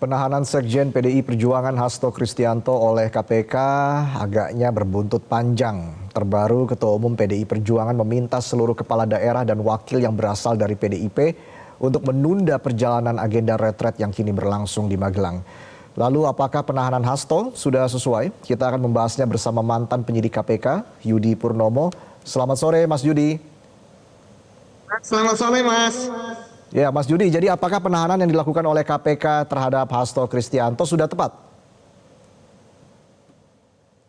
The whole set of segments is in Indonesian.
Penahanan Sekjen PDI Perjuangan Hasto Kristianto oleh KPK agaknya berbuntut panjang. Terbaru, Ketua Umum PDI Perjuangan meminta seluruh kepala daerah dan wakil yang berasal dari PDIP untuk menunda perjalanan agenda retret yang kini berlangsung di Magelang. Lalu apakah penahanan Hasto sudah sesuai? Kita akan membahasnya bersama mantan penyidik KPK, Yudi Purnomo. Selamat sore Mas Yudi. Selamat sore Mas. Ya, Mas Yudi, jadi apakah penahanan yang dilakukan oleh KPK terhadap Hasto Kristianto sudah tepat?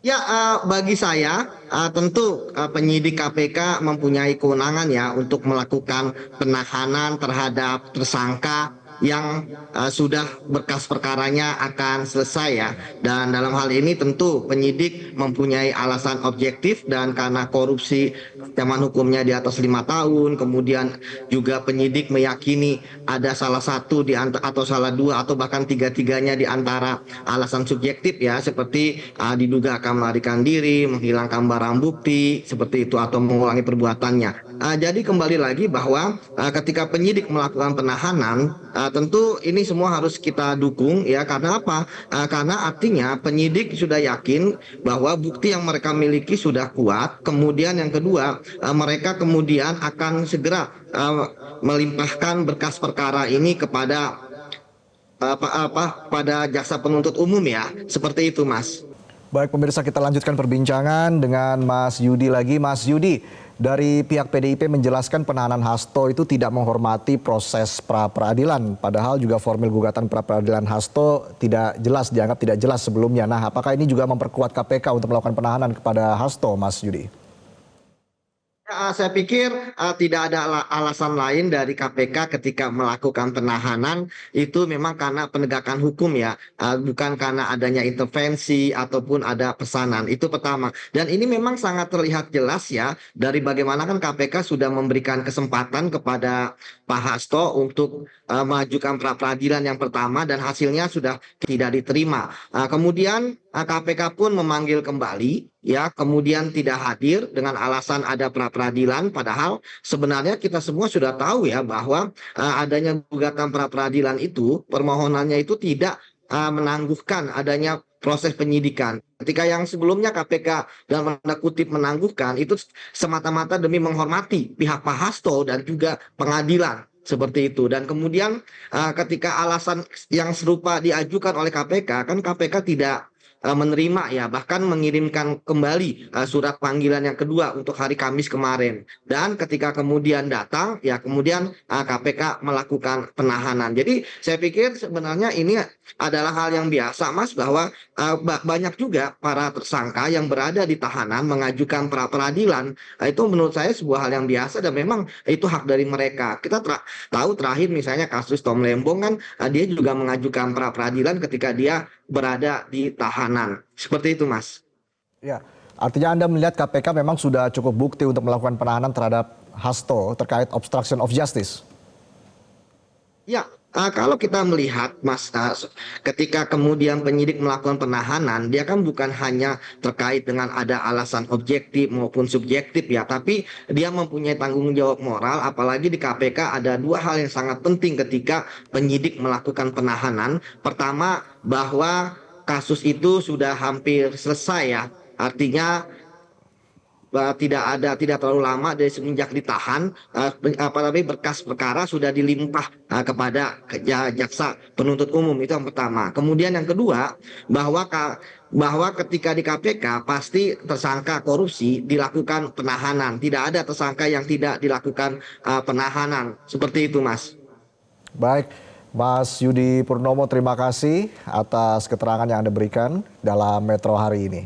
Ya, bagi saya tentu penyidik KPK mempunyai kewenangan ya untuk melakukan penahanan terhadap tersangka yang sudah berkas perkaranya akan selesai ya. Dan dalam hal ini tentu penyidik mempunyai alasan objektif, dan karena korupsi zaman hukumnya di atas 5 tahun, kemudian juga penyidik meyakini ada salah satu di antara atau salah dua atau bahkan tiga-tiganya di antara alasan subjektif ya, seperti diduga akan melarikan diri, menghilangkan barang bukti seperti itu atau mengulangi perbuatannya. Jadi kembali lagi bahwa ketika penyidik melakukan penahanan, tentu ini semua harus kita dukung ya. Karena apa? Karena artinya penyidik sudah yakin bahwa bukti yang mereka miliki sudah kuat. Kemudian yang kedua, mereka kemudian akan segera melimpahkan berkas perkara ini kepada pada jaksa penuntut umum ya. Seperti itu, Mas. Baik pemirsa, kita lanjutkan perbincangan dengan Mas Yudi lagi. Mas Yudi, dari pihak PDIP menjelaskan penahanan Hasto itu tidak menghormati proses pra-peradilan. Padahal juga formil gugatan pra-peradilan Hasto dianggap tidak jelas sebelumnya. Nah, apakah ini juga memperkuat KPK untuk melakukan penahanan kepada Hasto, Mas Yudi? Saya pikir tidak ada alasan lain dari KPK ketika melakukan penahanan itu memang karena penegakan hukum ya, bukan karena adanya intervensi ataupun ada pesanan. Itu pertama. Dan ini memang sangat terlihat jelas ya dari bagaimana kan KPK sudah memberikan kesempatan kepada Pak Hasto untuk mengajukan pra-peradilan yang pertama dan hasilnya sudah tidak diterima. Kemudian KPK pun memanggil kembali ya, kemudian tidak hadir dengan alasan ada pra-peradilan, padahal sebenarnya kita semua sudah tahu ya bahwa adanya gugatan pra-peradilan itu, permohonannya itu tidak menangguhkan adanya proses penyidikan. Ketika yang sebelumnya KPK dalam tanda kutip menangguhkan itu semata-mata demi menghormati pihak Pak Hasto dan juga pengadilan. Seperti itu. Dan kemudian ketika alasan yang serupa diajukan oleh KPK, kan KPK tidak menerima ya, bahkan mengirimkan kembali surat panggilan yang kedua untuk hari Kamis kemarin. Dan ketika kemudian datang ya, kemudian KPK melakukan penahanan. Jadi saya pikir sebenarnya ini adalah hal yang biasa Mas, bahwa banyak juga para tersangka yang berada di tahanan mengajukan pra-peradilan. Itu menurut saya sebuah hal yang biasa dan memang itu hak dari mereka. Kita tahu terakhir misalnya kasus Tom Lembong kan, dia juga mengajukan pra-peradilan ketika dia berada di tahanan. Seperti itu, Mas. Ya, artinya Anda melihat KPK memang sudah cukup bukti untuk melakukan penahanan terhadap Hasto terkait obstruction of justice. Ya, kalau kita melihat, Mas, ketika kemudian penyidik melakukan penahanan, dia kan bukan hanya terkait dengan ada alasan objektif maupun subjektif ya, tapi dia mempunyai tanggung jawab moral. Apalagi di KPK ada dua hal yang sangat penting ketika penyidik melakukan penahanan. Pertama, bahwa kasus itu sudah hampir selesai ya, artinya tidak terlalu lama dari semenjak ditahan, berkas perkara sudah dilimpah kepada jaksa penuntut umum. Itu yang pertama. Kemudian yang kedua, bahwa ketika di KPK pasti tersangka korupsi dilakukan penahanan, tidak ada tersangka yang tidak dilakukan penahanan. Seperti itu, Mas. Baik, Mas Yudi Purnomo, terima kasih atas keterangan yang Anda berikan dalam Metro hari ini.